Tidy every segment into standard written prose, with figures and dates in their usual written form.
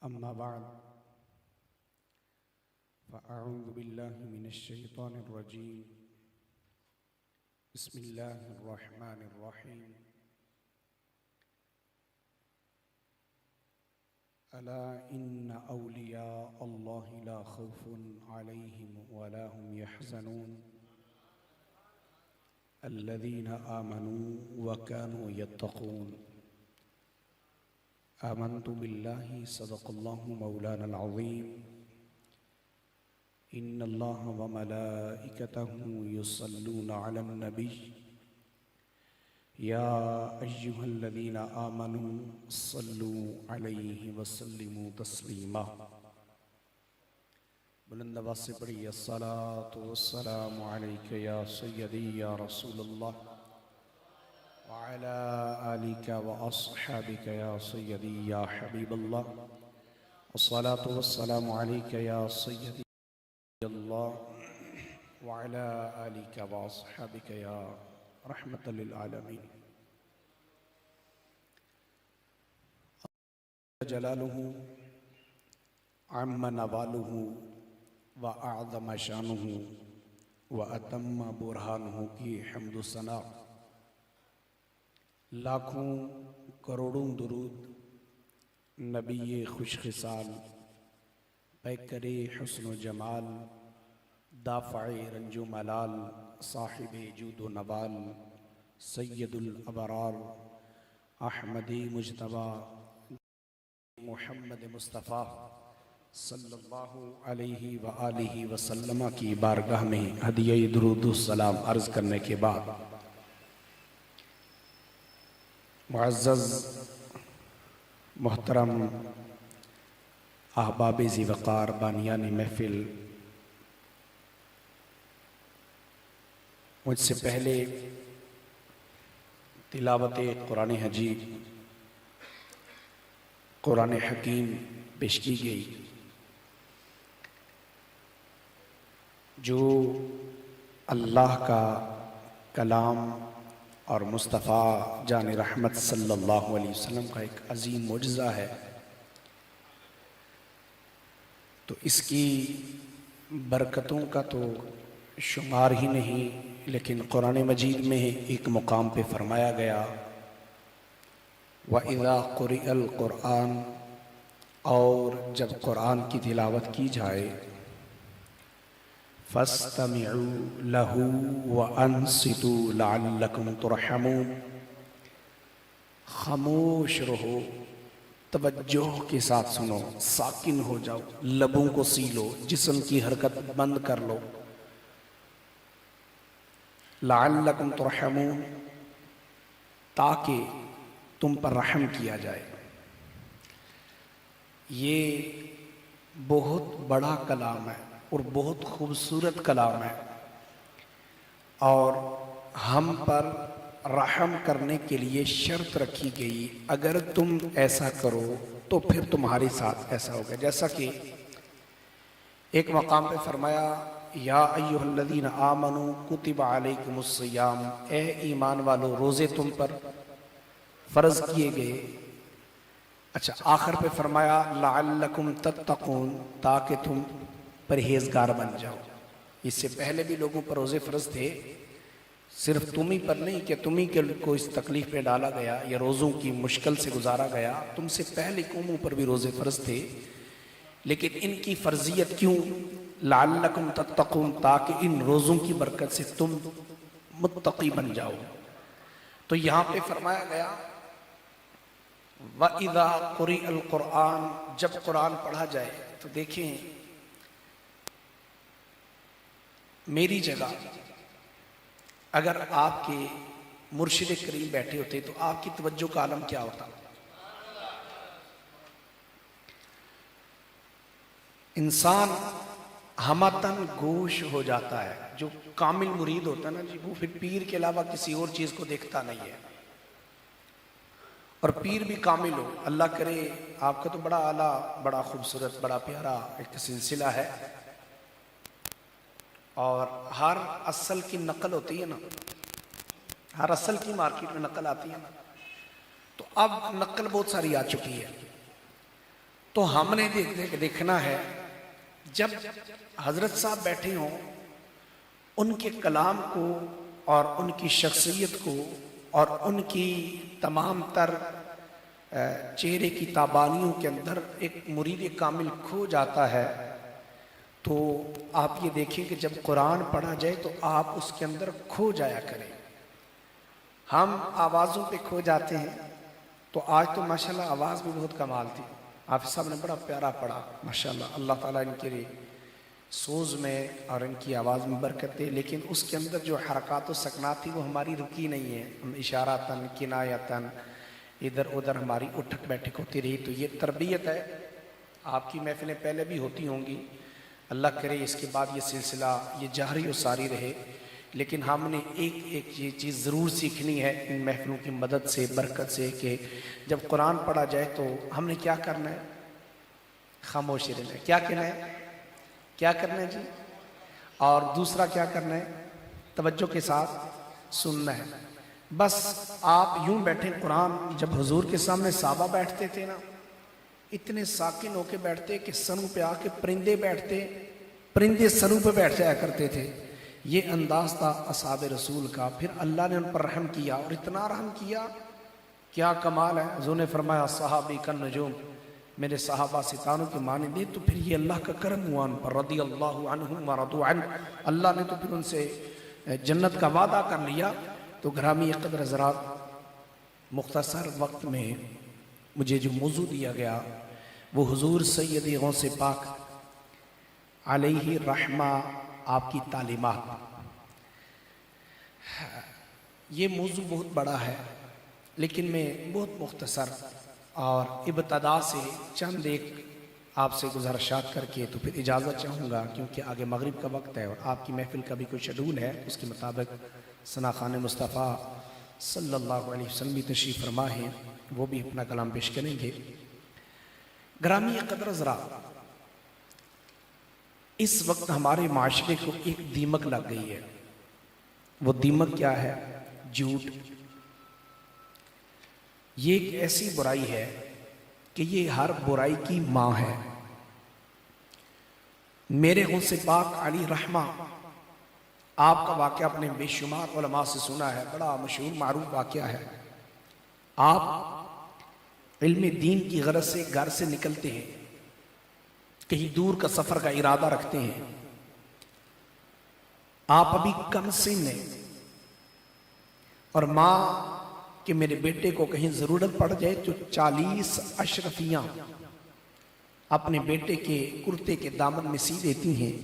أما بعد فأعوذ بالله من الشيطان الرجيم بسم الله الرحمن الرحيم ألا إن أولياء الله لا خوف عليهم ولا هم يحزنون الذين آمنوا وكانوا يتقون آمنت بالله صدق الله مولانا العظيم إن الله وملائكته يصلون على النبي يا أيها الذين آمنوا صلوا عليه وسلموا تسليما بلند آواز سے پڑھیے الصلاة والسلام عليك يا سيدي يا رسول الله وعلى آلك وأصحابك يا سيدي يا حبيب الله الصلاة والسلام عليك يا سيدي الله وعلى آلك وأصحابك يا رحمة للعالمين جلاله عم نواله وأعظم شانه وأتم برهانه کی حمد و ثنا لاکھوں کروڑوں درود نبی خوش خصال پیکر حسن و جمال دافع رنج و ملال صاحب جود و نوال سید الابرار احمد مجتبی محمد مصطفیٰ صلی اللہ علیہ وآلہ وسلم کی بارگاہ میں ہدیہ درود و سلام عرض کرنے کے بعد معزز محترم احباب ذی وقار بانیان محفل، مجھ سے پہلے تلاوت قرآن حجیب قرآن حکیم پیش کی گئی جو اللہ کا کلام اور مصطفیٰ جان رحمت صلی اللہ علیہ وسلم کا ایک عظیم معجزہ ہے، تو اس کی برکتوں کا تو شمار ہی نہیں، لیکن قرآن مجید میں ایک مقام پہ فرمایا گیا وَإِذَا قُرِئَ الْقُرْآنُ، اور جب قرآن کی تلاوت کی جائے فَاسْتَمِعُوا لَهُ وَأَنصِتُوا لَعَلَّكُمْ تُرْحَمُونَ، خاموش رہو، توجہ کے ساتھ سنو، ساکن ہو جاؤ، لبوں کو سیلو، جسم کی حرکت بند کر لو، لَعَلَّكُمْ تُرْحَمُونَ، تاکہ تم پر رحم کیا جائے۔ یہ بہت بڑا کلام ہے اور بہت خوبصورت کلام ہے، اور ہم پر رحم کرنے کے لیے شرط رکھی گئی، اگر تم ایسا کرو تو پھر تمہارے ساتھ ایسا ہوگا۔ جیسا کہ ایک مقام پہ فرمایا یا ایھا الذین آمنوا کتب علیکم الصیام، اے ایمان والو روزے تم پر فرض کیے گئے۔ اچھا، آخر پہ فرمایا لعلکم تتقون، تاکہ تم پرہیزگار بن جاؤ۔ اس سے پہلے بھی لوگوں پر روزے فرض تھے، صرف تم ہی پر نہیں کہ تم ہی کو اس تکلیف پہ ڈالا گیا یا روزوں کی مشکل سے گزارا گیا، تم سے پہلے قوموں پر بھی روزے فرض تھے، لیکن ان کی فرضیت کیوں؟ لعلکم تتقون، تاکہ ان روزوں کی برکت سے تم متقی بن جاؤ۔ تو یہاں پہ فرمایا گیا وَإِذَا قُرِئَ الْقُرْآنُ، جب قرآن پڑھا جائے تو دیکھیں میری جگہ اگر آپ کے مرشد کریم بیٹھے ہوتے تو آپ کی توجہ کا عالم کیا ہوتا؟ انسان ہمتاً گوش ہو جاتا ہے، جو کامل مرید ہوتا ہے نا جی، وہ پھر پیر کے علاوہ کسی اور چیز کو دیکھتا نہیں ہے، اور پیر بھی کامل ہو۔ اللہ کرے آپ کا تو بڑا اعلیٰ، بڑا خوبصورت، بڑا پیارا ایک سلسلہ ہے، اور ہر اصل کی نقل ہوتی ہے نا، ہر اصل کی مارکیٹ میں نقل آتی ہے نا، تو اب نقل بہت ساری آ چکی ہے، تو ہم نے دیکھنا ہے جب حضرت صاحب بیٹھے ہوں ان کے کلام کو اور ان کی شخصیت کو اور ان کی تمام تر چہرے کی تابانیوں کے اندر ایک مرید کامل کھو جاتا ہے، تو آپ یہ دیکھیں کہ جب قرآن پڑھا جائے تو آپ اس کے اندر کھو جایا کریں۔ ہم آوازوں پہ کھو جاتے ہیں، تو آج تو ماشاءاللہ آواز بھی بہت کمال تھی، حافظ صاحب نے بڑا پیارا پڑھا ماشاءاللہ، اللہ تعالیٰ ان کے سوز میں اور ان کی آواز میں برکت دے، لیکن اس کے اندر جو حرکات و سکنات تھی وہ ہماری رکی نہیں ہے، ہم اشاراتاً کنایتاً ادھر ادھر ہماری اٹھک بیٹھک ہوتی رہی۔ تو یہ تربیت ہے، آپ کی محفلیں پہلے بھی ہوتی ہوں گی، اللہ کرے اس کے بعد یہ سلسلہ یہ جاری و ساری رہے، لیکن ہم نے ایک یہ چیز ضرور سیکھنی ہے ان محفلوں کی مدد سے برکت سے کہ جب قرآن پڑھا جائے تو ہم نے کیا کرنا ہے؟ خاموشی رہنا ہے۔ کیا کہنا ہے؟ کیا کرنا ہے جی؟ اور دوسرا کیا کرنا ہے؟ توجہ کے ساتھ سننا ہے۔ بس آپ یوں بیٹھیں، قرآن جب حضور کے سامنے صحابہ بیٹھتے تھے نا، اتنے ساکن ہو کے بیٹھتے کہ سروں پہ آ کے پرندے بیٹھتے، پرندے سروں پہ بیٹھ جایا کرتے تھے۔ یہ انداز تھا اصحاب رسول کا۔ پھر اللہ نے ان پر رحم کیا، اور اتنا رحم کیا، کیا کمال ہے۔ حضور نے فرمایا صحابی کن نجوم، میرے صحابہ ستاروں کے معنی دے، تو پھر یہ اللہ کا کرم ہوا ان پر، رضی اللہ عنہم ورضوا عنہ، اللہ نے تو پھر ان سے جنت کا وعدہ کر لیا۔ تو گرامی قدر حضرات، مختصر وقت میں مجھے جو موضوع دیا گیا وہ حضور سید غوث پاک علیہ رحمہ آپ کی تعلیمات۔ یہ موضوع بہت بڑا ہے، لیکن میں بہت مختصر اور ابتدا سے چند ایک آپ سے گزارشات کر کے تو پھر اجازت چاہوں گا، کیونکہ آگے مغرب کا وقت ہے اور آپ کی محفل کا بھی کوئی شیڈول ہے، اس کے مطابق ثنا خان مصطفیٰ صلی اللہ علیہ وسلم تشریف فرما ہیں، وہ بھی اپنا کلام پیش کریں گے۔ گرامی قدر حضرات، اس وقت ہمارے معاشرے کو ایک دیمک لگ گئی ہے۔ وہ دیمک کیا ہے؟ جھوٹ۔ یہ ایک ایسی برائی ہے کہ یہ ہر برائی کی ماں ہے۔ میرے غوث پاک علی رحمہ، آپ کا واقعہ اپنے بے شمار علماء سے سنا ہے، بڑا مشہور معروف واقعہ ہے۔ آپ علم دین کی غرض سے گھر سے نکلتے ہیں، کہیں دور کا سفر کا ارادہ رکھتے ہیں، آپ ابھی کم سن ہیں، اور ماں کہ میرے بیٹے کو کہیں ضرورت پڑ جائے تو 40 اشرفیاں اپنے بیٹے کے کرتے کے دامن میں سی دیتی ہیں۔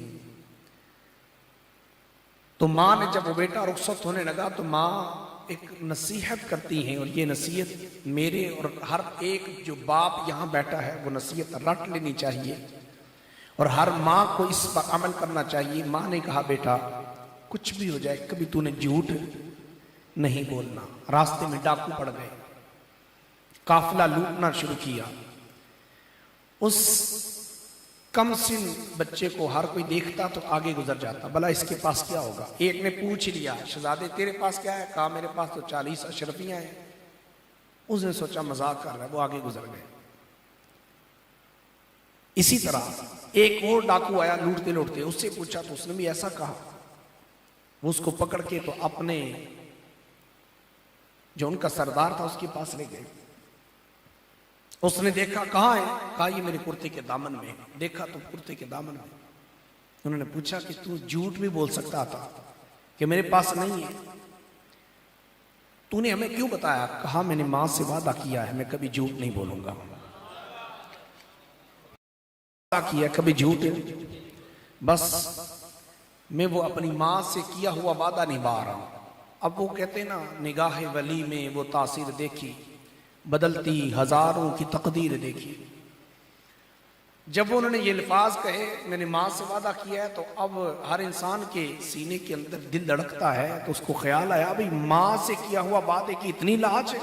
تو ماں نے جب وہ بیٹا رخصت ہونے لگا تو ماں ایک نصیحت کرتی ہیں، اور یہ نصیحت میرے اور ہر ایک جو باپ یہاں بیٹھا ہے وہ نصیحت رٹ لینی چاہیے، اور ہر ماں کو اس پر عمل کرنا چاہیے۔ ماں نے کہا بیٹا کچھ بھی ہو جائے کبھی تو نے جھوٹ نہیں بولنا۔ راستے میں ڈاکو پڑ گئے، قافلہ لوٹنا شروع کیا۔ اس کم سن بچے کو ہر کوئی دیکھتا تو آگے گزر جاتا، بھلا اس کے پاس کیا ہوگا۔ ایک نے پوچھ لیا شہزادے تیرے پاس کیا ہے؟ کہا میرے پاس تو 40 اشرفیاں ہیں۔ اس نے سوچا مذاق کر رہا ہے، وہ آگے گزر گئے۔ اسی طرح ایک اور ڈاکو آیا لوٹتے لوٹتے، اس سے پوچھا تو اس نے بھی ایسا کہا۔ وہ اس کو پکڑ کے تو اپنے جو ان کا سردار تھا اس کے پاس لے گئے۔ اس نے دیکھا کہاں ہے؟ کہا یہ میرے کرتے کے دامن میں۔ دیکھا تو کرتے کے دامن میں۔ انہوں نے پوچھا کہ تو جھوٹ بھی بول سکتا تھا کہ میرے پاس نہیں ہے، تو نے ہمیں کیوں بتایا؟ کہا میں نے ماں سے وعدہ کیا ہے میں کبھی جھوٹ نہیں بولوں گا، وعدہ کیا کبھی جھوٹ، بس میں وہ اپنی ماں سے کیا ہوا وعدہ نبھا رہا ہوں۔ اب وہ کہتے ہیں نا نگاہ ولی میں وہ تاثیر دیکھی، بدلتی ہزاروں کی تقدیر دیکھی۔ جب انہوں نے یہ الفاظ کہے میں نے ماں سے وعدہ کیا ہے، تو اب ہر انسان کے سینے کے اندر دل دھڑکتا ہے، تو اس کو خیال آیا بھئی ماں سے کیا ہوا وعدے کی اتنی لاج ہے،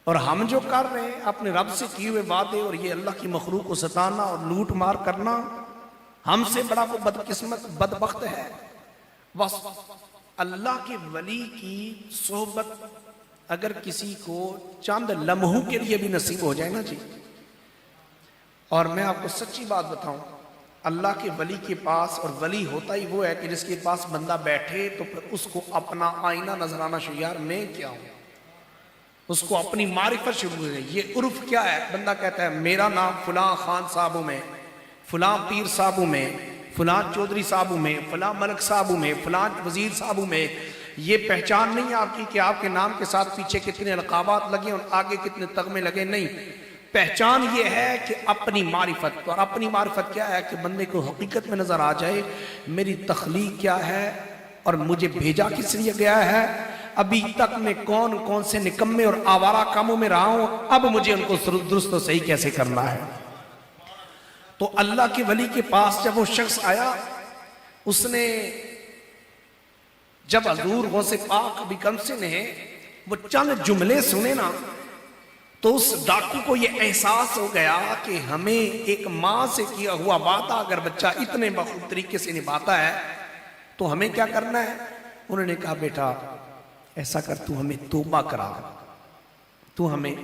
اور ہم جو کر رہے ہیں اپنے رب سے کیے ہوئے وعدے اور یہ اللہ کی مخلوق کو ستانا اور لوٹ مار کرنا، ہم سے بڑا وہ بدقسمت بدبخت ہے۔ بس اللہ کے ولی کی صحبت اگر کسی کو چند لمحوں کے لیے بھی نصیب ہو جائے نا جی، اور میں آپ کو سچی بات بتاؤں، اللہ کے ولی کے پاس، اور ولی ہوتا ہی وہ ہے کہ جس کے پاس بندہ بیٹھے تو پھر اس کو اپنا آئینہ نظر آنا شروع، یار میں کیا ہوں، اس کو اپنی معرفت شروع ہو گئی۔ یہ عرف کیا ہے؟ بندہ کہتا ہے میرا نام فلاں خان صاحبوں میں، فلاں پیر صاحبوں میں، فلاں چودھری صاحبوں میں، فلاں ملک صاحبوں میں، فلاں وزیر صاحبوں میں۔ یہ پہچان نہیں ہے آپ کی کہ آپ کے نام کے ساتھ پیچھے کتنے القابات لگے اور آگے کتنے تغمے لگے، نہیں۔ پہچان یہ ہے کہ اپنی معرفت، اور اپنی معرفت کیا ہے کہ بندے کو حقیقت میں نظر آ جائے میری تخلیق کیا ہے اور مجھے بھیجا کس لیے گیا ہے، ابھی تک میں کون کون سے نکمے اور آوارہ کاموں میں رہا ہوں، اب مجھے ان کو درست و صحیح کیسے کرنا ہے۔ تو اللہ کے ولی کے پاس جب وہ شخص آیا، اس نے جب حضور غوث پاک بیکمسے نے وہ چند جملے سنے نا، تو اس ڈاکو کو یہ احساس ہو گیا کہ ہمیں ایک ماں سے کیا ہوا وعدہ اگر بچہ اتنے بخوب طریقے سے نبھاتا ہے تو ہمیں کیا کرنا ہے۔ انہوں نے کہا بیٹا ایسا کر، تو ہمیں توبہ کرا، تو ہمیں۔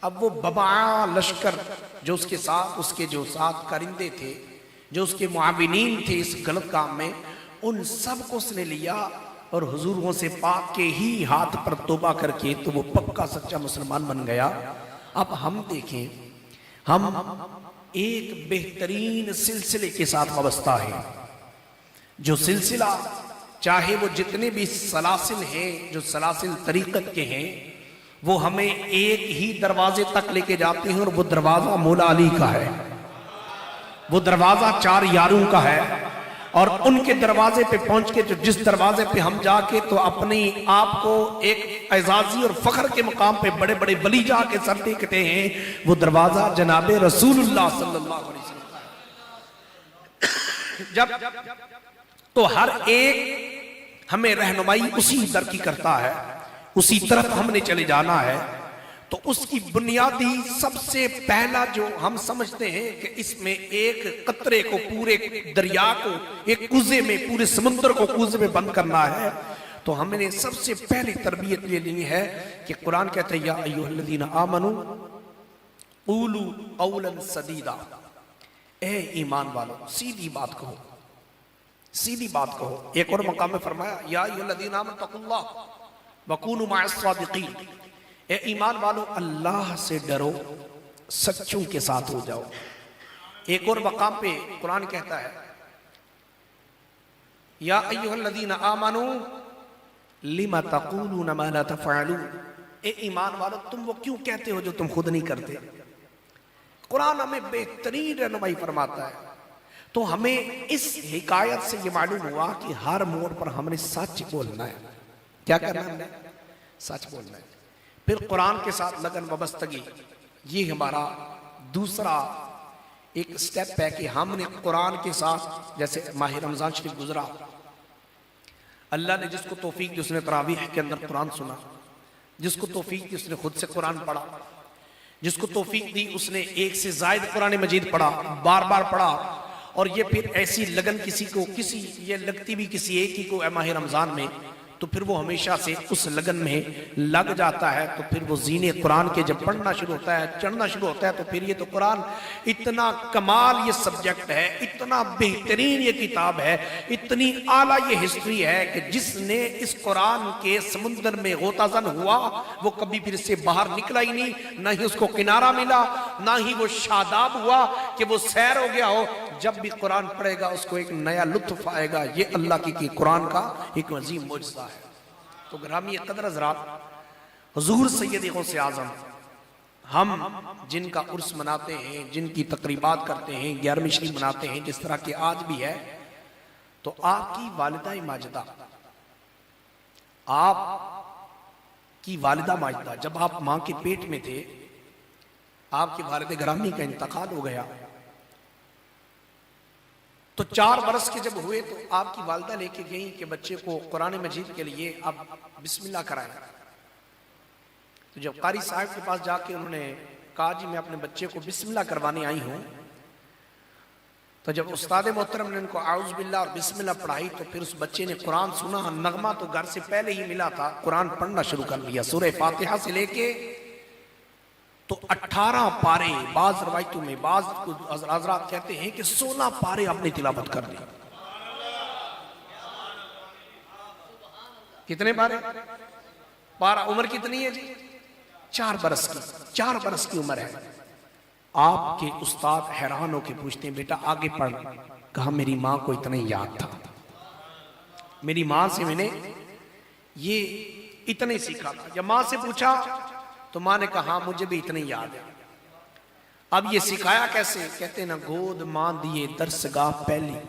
اب وہ ببع لشکر جو اس کے ساتھ، اس کے جو ساتھ کرندے تھے، جو اس کے معاونین تھے اس غلط کام میں، ان سب کو اس نے لیا اور حضور غوث پاک کے ہی ہاتھ پر توبہ کر کے تو وہ پکا سچا مسلمان بن گیا۔ اب ہم دیکھیں، ہم ایک بہترین سلسلے کے ساتھ وابستہ ہیں، جو سلسلہ چاہے وہ جتنے بھی سلاسل ہیں، جو سلاسل طریقت کے ہیں، وہ ہمیں ایک ہی دروازے تک لے کے جاتے ہیں، اور وہ دروازہ مولا علی کا ہے، وہ دروازہ چار یاروں کا ہے۔ اور ان کے دروازے پہ پہنچ کے جس دروازے پہ ہم جا کے تو اپنی آپ کو ایک اعزازی اور فخر کے مقام پہ بڑے بڑے ولی جا کے سر ٹیکتے ہیں، وہ دروازہ جناب رسول اللہ صلی اللہ علیہ وسلم۔ جب تو ہر ایک ہمیں رہنمائی اسی در کی کرتا ہے، اسی طرف ہم نے چلے جانا ہے۔ تو اس کی بنیادی سب سے پہلا جو ہم سمجھتے ہیں کہ اس میں ایک قطرے کو، پورے دریا کو، ایک کوزے میں، پورے سمندر کو کوزے میں بند کرنا ہے، تو ہم نے سب سے پہلی تربیت یہ لی ہے کہ قرآن کہتا ہے یا ایھا الذین آمنوا قولوا قولا سدیدا، اے ایمان والو سیدھی بات کہو، سیدھی بات کہو۔ ایک اور مقام میں فرمایا یا ایھا الذین آمنوا اتقوا اللہ وکونوا مع الصادقین، اے ایمان والو اللہ سے ڈرو، سچوں کے ساتھ ہو جاؤ۔ ایک اور مقام پہ قرآن کہتا ہے یا ایھا الذین آمنوا لم تقولون ما لا تفعلون، اے ایمان والو تم وہ کیوں کہتے ہو جو تم خود نہیں کرتے۔ قرآن ہمیں بہترین رہنمائی فرماتا ہے۔ تو ہمیں اس حکایت سے یہ معلوم ہوا کہ ہر موڑ پر ہم نے سچ بولنا ہے۔ کیا کرنا ہے؟ سچ بولنا ہے۔ پھر قرآن کے ساتھ لگن وابستگی، یہ ہمارا دوسرا ایک سٹیپ ہے کہ ہم نے قرآن کے ساتھ، جیسے ماہ رمضان شریف گزرا، اللہ نے جس کو توفیق دی اس نے تراویح کے اندر قرآن سنا، جس کو توفیق دی اس نے خود سے قرآن پڑھا، جس کو توفیق دی اس نے ایک سے زائد قرآن مجید پڑھا، بار بار پڑھا۔ اور یہ پھر ایسی لگن کسی کو، یہ لگتی بھی کسی ایک ہی کو ہے ماہ رمضان میں، تو پھر وہ ہمیشہ سے اس لگن میں لگ جاتا ہے۔ تو پھر وہ زینے قرآن کے جب پڑھنا شروع ہوتا ہے، چڑھنا شروع ہوتا ہے، تو پھر یہ تو قرآن اتنا کمال یہ سبجیکٹ ہے، اتنا بہترین یہ کتاب ہے، اتنی اعلیٰ یہ ہسٹری ہے کہ جس نے اس قرآن کے سمندر میں غوطہ زن ہوا وہ کبھی پھر اس سے باہر نکلا ہی نہیں، نہ ہی اس کو کنارہ ملا، نہ ہی وہ شاداب ہوا کہ وہ سیر ہو گیا ہو۔ جب بھی قرآن پڑھے گا اس کو ایک نیا لطف آئے گا۔ یہ اللہ کی قرآن کا ایک عظیم معجزہ ہے۔ تو گرامی قدر حضرات، حضور سید غوث اعظم، ہم جن کا عرس مناتے ہیں، جن کی تقریبات کرتے ہیں، 11ویں شریف مناتے ہیں، جس طرح کہ آج بھی ہے، تو آپ کی والدہ ماجدہ، آپ کی والدہ ماجدہ جب آپ ماں کے پیٹ میں تھے، آپ کے والد گرامی کا انتقال ہو گیا، تو 4 برس کے جب ہوئے تو آپ کی والدہ لے کے گئیں کہ بچے کو قرآن مجید کے لیے اب بسم اللہ کرائیں۔ تو جب قاری صاحب کے پاس جا کے انہوں نے کہا جی میں اپنے بچے کو بسم اللہ کروانے آئی ہوں، تو جب استاد محترم نے ان کو اعوذ باللہ اور بسم اللہ پڑھائی تو پھر اس بچے نے قرآن سنا، نغمہ تو گھر سے پہلے ہی ملا تھا، قرآن پڑھنا شروع کر لیا، سورہ فاتحہ سے لے کے تو 18 پارے، بعض روایتوں میں بعض حضرات کہتے ہیں کہ 16 پارے آپ نے تلاوت کر دی. کتنے پارے؟ پارا. عمر کتنی ہے جی؟ 4 برس کی. 4 برس کی عمر ہے. آپ کے استاد حیران ہو کے پوچھتے ہیں بیٹا آگے پڑھ. کہا میری ماں کو اتنا ہی یاد تھا، میری ماں سے میں نے یہ اتنے سیکھا تھا. جب ماں سے پوچھا تو ماں نے کہا ہاں مجھے بھی اتنے یاد ہے. اب یہ سکھایا کیسے؟ کہتے نا گود ماں دیے درسگاہ پہلی،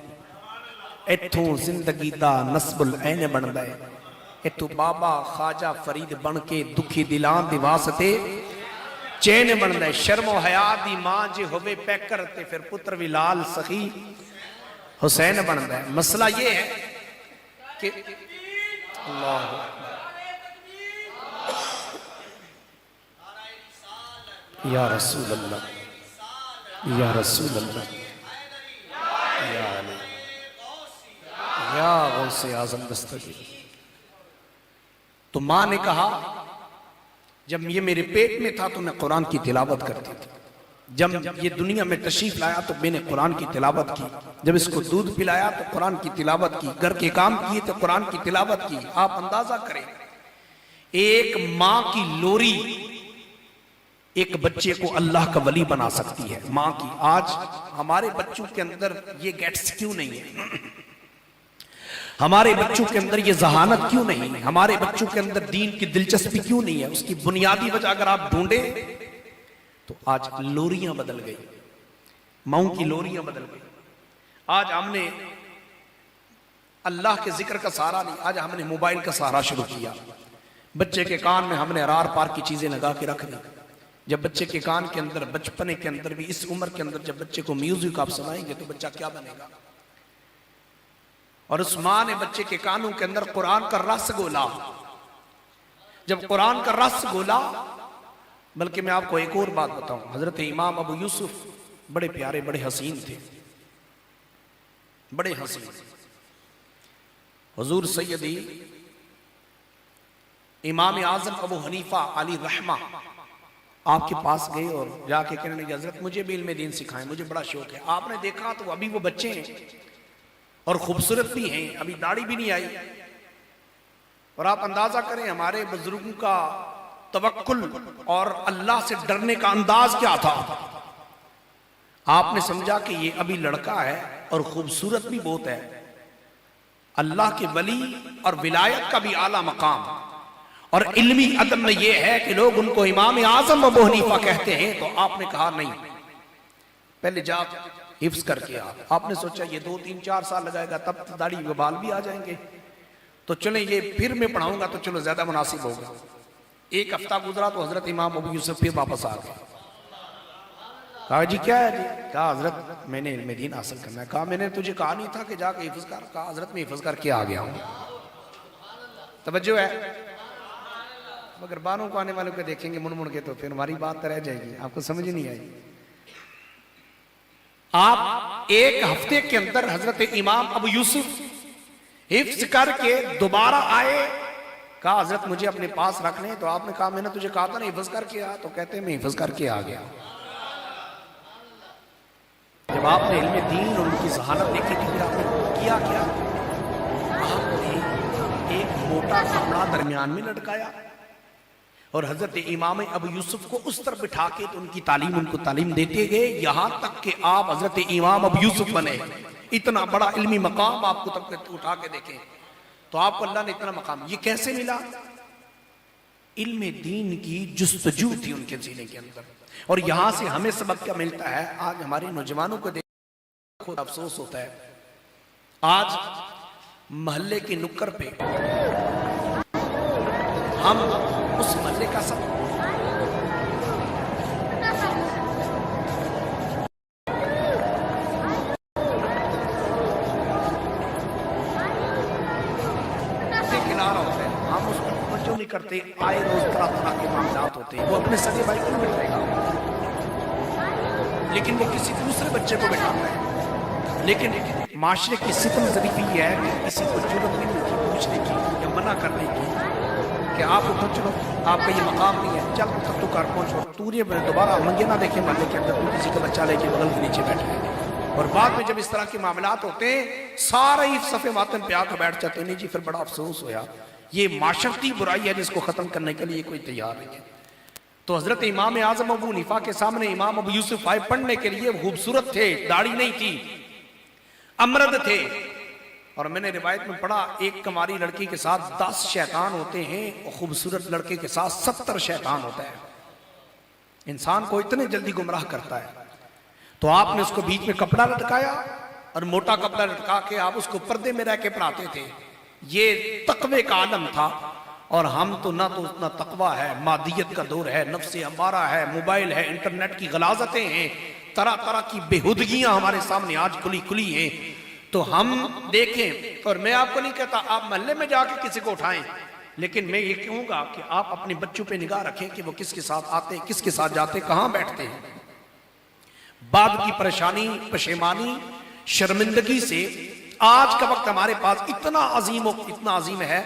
ایتھوں زندگی دا نصب العین بن دے، ایتھوں بابا خواجہ فرید بن کے دکھی دلان دی واسطے چین بن دے. شرم و حیا دی ماں جے ہوئے پیکر تے پھر پتر بھی لال سخی حسین بن دے. مسئلہ یہ ہے کہ اللہ یا رسول اللہ، یا رسول اللہ، یا علی، یا غوث اعظم دستگیر. تو ماں نے کہا جب یہ میرے پیٹ میں تھا تو میں قرآن کی تلاوت کرتی تھی، جب یہ دنیا میں تشریف لایا تو میں نے قرآن کی تلاوت کی، جب اس کو دودھ پلایا تو قرآن کی تلاوت کی، گھر کے کام کیے تو قرآن کی تلاوت کی. آپ اندازہ کریں ایک ماں کی لوری ایک بچے کو اللہ کا ولی بنا سکتی ہے. ماں کی. آج ہمارے بچوں کے اندر یہ گیٹس کیوں نہیں ہے؟ ہمارے بچوں کے اندر یہ ذہانت کیوں نہیں ہے؟ ہمارے بچوں کے اندر دین کی دلچسپی کیوں نہیں ہے؟ اس کی بنیادی وجہ اگر آپ ڈھونڈیں تو آج لوریاں بدل گئی، ماؤں کی لوریاں بدل گئی. آج ہم نے اللہ کے ذکر کا سہارا نہیں، آج ہم نے موبائل کا سہارا شروع کیا. بچے کے کان میں ہم نے رار پار کی چیزیں لگا کے رکھ دی. جب بچے کے کان کے اندر بچپنے کے اندر بھی اس عمر کے اندر جب بچے کو میوزک آپ سنائیں گے تو بچہ کیا بنے گا؟ اور اس ماں نے بچے کے کانوں کے اندر قرآن کا رس گولا. جب قرآن کا رس گولا، بلکہ میں آپ کو ایک اور بات بتاؤں، حضرت امام ابو یوسف بڑے پیارے بڑے حسین تھے، بڑے حسین. حضور سیدی امام اعظم ابو حنیفہ علی رحمہ آپ کے پاس گئے اور جا کے کہنے لگے حضرت مجھے بھی علم دین سکھائیں، مجھے بڑا شوق ہے. آپ نے دیکھا تو ابھی وہ بچے ہیں اور خوبصورت بھی ہیں، ابھی داڑھی بھی نہیں آئی. اور آپ اندازہ کریں ہمارے بزرگوں کا توکل اور اللہ سے ڈرنے کا انداز کیا تھا. آپ نے سمجھا کہ یہ ابھی لڑکا ہے اور خوبصورت بھی بہت ہے، اللہ کے ولی اور ولایت کا بھی اعلیٰ مقام. اور علمی ادب میں یہ ہے کہ لوگ ان کو امام اعظم ابو حنیفہ کہتے ہیں. تو آپ نے کہا نہیں، پہلے جا حفظ کر کے آپ نے سوچا یہ 2 3 4 سال لگائے گا تب داڑھی و بال بھی آ جائیں گے، تو چلیں یہ پھر میں پڑھاؤں گا تو چلو زیادہ مناسب ہوگا. 1 ہفتہ گزرا تو حضرت امام ابو یوسف پھر واپس آ گئے. کہا جی کیا ہے جی؟ کہا حضرت میں نے علم دین حاصل کرنا ہے. کہا میں نے تجھے کہا نہیں تھا کہ جا کے حفظ کر؟ کہا حضرت میں حفظ کر کے آ گیا ہوں. توجہ ہے؟ مگر بانوں کو آنے والوں کو دیکھیں گے مڑ مڑ کے تو پھر ہماری بات رہ جائے گی، آپ کو سمجھ نہیں آئی. آپ 1 ہفتے کے اندر حضرت امام ابو یوسف حفظ کر کے دوبارہ آئے. کہا حضرت مجھے اپنے پاس رکھ لیں. تو آپ نے کہا میں نے تجھے کہا تھا نا حفظ کر کے آ. تو کہتے ہیں میں حفظ کر کے آ گیا. جب آپ نے علم دین اور ان کی ذہانت دیکھی تو پھر آپ نے کیا کیا؟ آپ نے ایک موٹا کپڑا درمیان میں لٹکایا اور حضرت امام ابو یوسف کو اس طرف بٹھا کے تو ان کی تعلیم ان کو تعلیم دیتے گئے، یہاں تک کہ آپ حضرت امام ابو یوسف بنے. اتنا بڑا علمی مقام آپ کو تک اٹھا کے دیکھیں تو آپ کو اللہ نے اتنا مقام. یہ کیسے ملا؟ علم دین کی جستجو تھی ان کے سینے کے اندر. اور یہاں سے ہمیں سبق کیا ملتا ہے؟ آج ہمارے نوجوانوں کو دیکھ خود افسوس ہوتا ہے. آج محلے کی نکر پہ ہم اس محلے کا سب ہم اس پر توجہ نہیں کرتے. آئے روز طرح طرح کے معاملات ہوتے ہیں. وہ اپنے سگے بھائی کو بٹھائے گا لیکن وہ کسی دوسرے بچے کو بٹھاتا ہے. لیکن معاشرے کی ستم ظریفی یہ ہے کہ کسی کو جرت نہیں ملتی پوچھنے کی یا منع کرنے کی کہ آپ اٹھو چلو آپ کا یہ مقام نہیں ہے، چل تب تو کار پہنچو. تو دوبارہ منگے نہ دیکھے محلے کے اندر تو کسی کا بچہ لے کے بغل کے نیچے بیٹھے. اور بعد میں جب اس طرح کے معاملات ہوتے ہیں سارے ہی صف ماتم پہ آ کے بیٹھ جاتے ہیں. نہیں جی پھر بڑا افسوس ہوا, یہ معاشرتی برائی ہے جس کو ختم کرنے کے لیے کوئی تیار نہیں ہے. تو حضرت امام اعظم ابو حنیفہ کے سامنے امام ابو یوسف آئے پڑھنے کے لیے. خوبصورت تھے, داڑھی نہیں تھی, امرد تھے. اور میں نے روایت میں پڑھا ایک کماری لڑکی کے ساتھ 10 شیطان ہوتے ہیں اور خوبصورت لڑکے کے ساتھ 70 شیطان ہوتا ہے. انسان کو اتنے جلدی گمراہ کرتا ہے. تو آپ نے اس کو بیچ میں کپڑا لٹکایا اور موٹا کپڑا لٹکا کے آپ اس کو پردے میں رہ کے پڑھاتے تھے. یہ تقوی کا عالم تھا. اور ہم تو نہ تو اتنا تقوی ہے, مادیت کا دور ہے, نفس امارہ ہے, موبائل ہے, انٹرنیٹ کی غلاظتیں ہیں, طرح طرح کی بےہودگیاں ہمارے سامنے آج کھلی کھلی ہیں. تو ہم دیکھیں, اور میں آپ کو نہیں کہتا آپ محلے میں جا کے کسی کو اٹھائیں, لیکن میں یہ کہوں گا کہ آپ اپنے بچوں پہ نگاہ رکھیں کہ وہ کس کے ساتھ آتے, کس کے ساتھ جاتے, کہاں بیٹھتے ہیں. بعد کی پریشانی, پشیمانی, شرمندگی سے آج کا وقت ہمارے پاس اتنا عظیم ہے.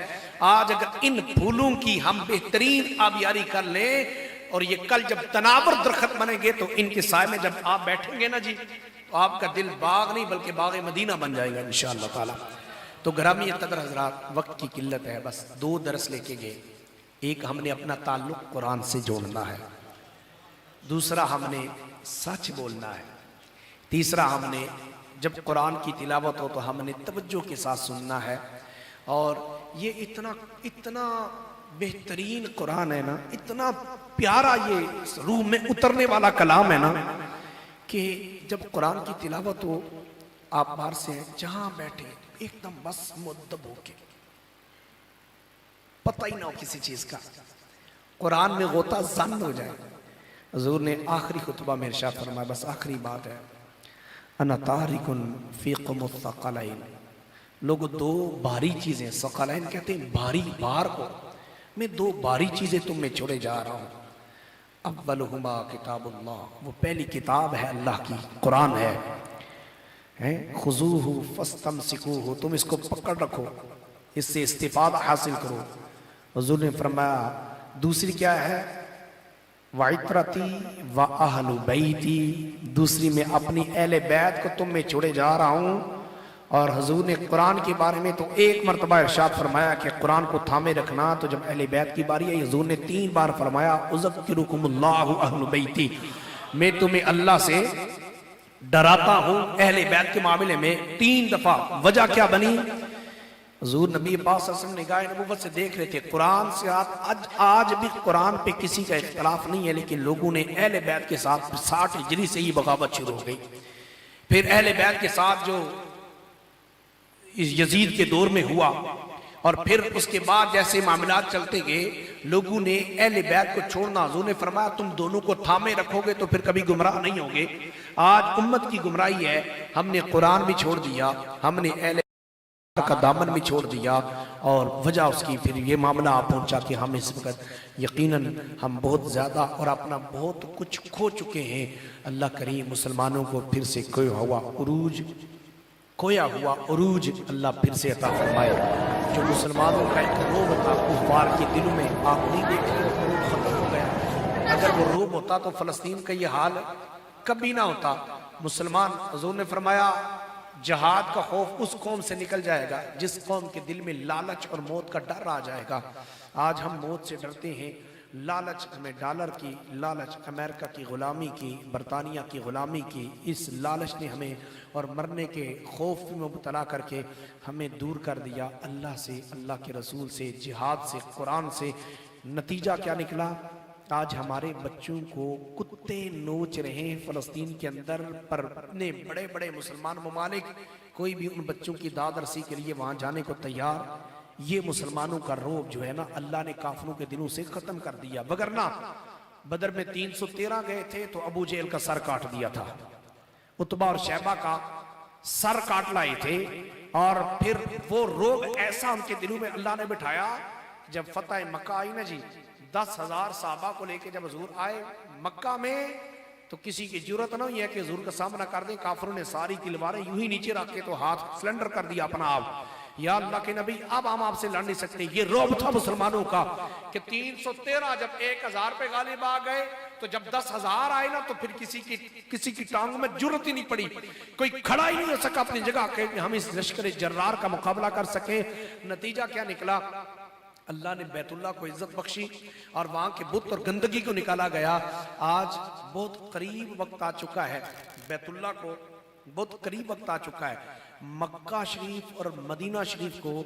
آج اگر ان پھولوں کی ہم بہترین آبیاری کر لیں اور یہ کل جب تناور درخت بنیں گے تو ان کے سائے میں جب آپ بیٹھیں گے نا جی تو آپ کا دل باغ نہیں بلکہ باغ مدینہ بن جائے گا انشاءاللہ تعالی. تو گرامی قدر حضرات, وقت کی قلت ہے, بس 2 درس لے کے گئے. ایک ہم نے اپنا تعلق قرآن سے جوڑنا ہے, دوسرا ہم نے سچ بولنا ہے, تیسرا ہم نے جب قرآن کی تلاوت ہو تو ہم نے توجہ کے ساتھ سننا ہے. اور یہ اتنا بہترین قرآن ہے نا, اتنا پیارا یہ روح میں اترنے والا کلام ہے نا کہ جب قرآن کی تلاوت ہو آپ باہر سے جہاں بیٹھے ایک دم بس مؤدب ہو کے, پتہ ہی نہ ہو کسی چیز کا, قرآن میں غوطہ زن ہو جائے. حضور نے آخری خطبہ میں ارشاد فرمایا, بس آخری بات ہے, انا تارکن فیکم الثقلین. لوگ 2 بھاری چیزیں, ثقلین کہتے ہیں بھاری بار کو, میں 2 بھاری چیزیں تم میں چھوڑے جا رہا ہوں. اولہما کتاب اللہ, وہ پہلی کتاب ہے اللہ کی, قرآن ہے. خذوہ فاستمسکوہ, تم اس کو پکڑ رکھو, اس سے استفادہ حاصل کرو. حضور نے فرمایا دوسری کیا ہے, وعطرتی واہل بیتی, دوسری میں اپنی اہل بیت کو تم میں چھوڑے جا رہا ہوں. اور حضور نے قرآن کے بارے میں تو 1 مرتبہ ارشاد فرمایا کہ قرآن کو تھامے رکھنا. تو جب اہل بیت کی باری ہے حضور نے 3 بار فرمایا اذکرکم اللہ اہل بیتی, میں تمہیں اللہ سے ڈراتا ہوں اہل بیت کے معاملے میں 3 دفعہ. وجہ کیا بنی, حضور نبی پاک صلی اللہ علیہ وسلم نگاہ نبوت سے دیکھ رہے تھے قرآن سے آج بھی قرآن پہ کسی کا اختلاف نہیں ہے, لیکن لوگوں نے اہل بیت کے ساتھ 60 ہجری سے ہی بغاوت شروع ہو گئی. پھر اہل بیت کے ساتھ جو یزید کے دور میں ہوا, اور پھر اس کے بعد جیسے معاملات چلتے گئے لوگوں نے اہل بیت کو چھوڑنا. حضور نے فرمایا تم دونوں کو تھامے رکھو گے تو پھر کبھی گمراہ نہیں ہوگے. آج امت کی گمراہی ہے, ہم نے قرآن بھی چھوڑ دیا, ہم نے اہل کا دامن بھی چھوڑ دیا, اور وجہ اس کی پھر یہ معاملہ آپ پہنچا کہ ہم اس وقت یقیناً ہم بہت زیادہ اور اپنا بہت کچھ کھو چکے ہیں. اللہ کریم مسلمانوں کو پھر سے کھویا ہوا عروج اللہ پھر سے عطا فرمائے. جو مسلمانوں کا ایک روب تھا کفار کے دلوں میں, آپ نہیں دیکھ رہے وہ روب ختم ہو گیا. اگر وہ روب ہوتا تو فلسطین کا یہ حال کبھی نہ ہوتا. مسلمان, حضور نے فرمایا جہاد کا خوف اس قوم سے نکل جائے گا جس قوم کے دل میں لالچ اور موت کا ڈر آ جائے گا. آج ہم موت سے ڈرتے ہیں, لالچ ہمیں ڈالر کی, لالچ امریکہ کی غلامی کی, برطانیہ کی غلامی کی, اس لالچ نے ہمیں اور مرنے کے خوف میں مبتلا کر کے ہمیں دور کر دیا اللہ سے, اللہ کے رسول سے, جہاد سے, قرآن سے. نتیجہ کیا نکلا, آج ہمارے بچوں کو کتے نوچ رہے ہیں فلسطین کے اندر, پر اتنے بڑے بڑے مسلمان ممالک کوئی بھی ان بچوں کی داد رسی کے لیے وہاں جانے کو تیار. یہ مسلمانوں کا روب جو ہے نا اللہ نے کافروں کے دلوں سے ختم کر دیا. وگرنہ بدر میں 313 گئے تھے تو ابو جہل کا سر کاٹ دیا تھا, عتبہ اور شیبہ کا سر کاٹ لائے تھے. اور پھر وہ روب ایسا ان کے دلوں میں اللہ نے بٹھایا. جب فتح مکہ آئی نا جی, 10,000 صحابہ کو لے کے جب حضور آئے مکہ میں تو کسی کی جرت نہ ہوئی ہے کہ حضور کا سامنا کر دیں. کافروں نے ساری تلواریں یوں ہی نیچے رکھ کے تو ہاتھ سلنڈر کر دیا اپنا آپ, یا اللہ کے نبی اب ہم آپ سے لڑ نہیں سکتے. یہ روب تھا مسلمانوں کا کہ 313 جب 1000 پہ غالب آ گئے تو جب 10,000 آئے نا تو پھر کسی کی ٹانگوں میں جرت ہی نہیں پڑی، کوئی کھڑا ہی نہیں ہو سکا اپنی جگہ کہ ہم اس لشکر جرار کا مقابلہ کر سکیں۔ نتیجہ کیا نکلا؟ اللہ نے بیت اللہ کو عزت بخشی اور وہاں کے بت اور گندگی کو نکالا گیا۔ آج بہت قریب وقت آ چکا ہے، بیت اللہ کو بہت قریب وقت آ چکا ہے، مکہ شریف اور مدینہ شریف کو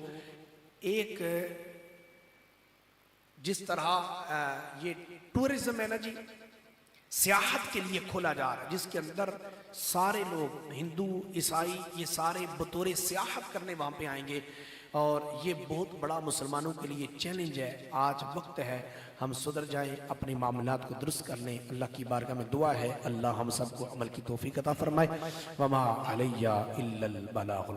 ایک جس طرح یہ ٹورزم ہے نا جی، سیاحت کے لیے کھولا جا رہا ہے، جس کے اندر سارے لوگ ہندو عیسائی یہ سارے بطور سیاحت کرنے وہاں پہ آئیں گے، اور یہ بہت بڑا مسلمانوں کے لیے چیلنج ہے۔ آج وقت ہے ہم صدر جائیں، اپنے معاملات کو درست کر لیں۔ اللہ کی بارگاہ میں دعا ہے اللہ ہم سب کو عمل کی توفیق عطا فرمائے۔ وما علیہ الا البلاغ۔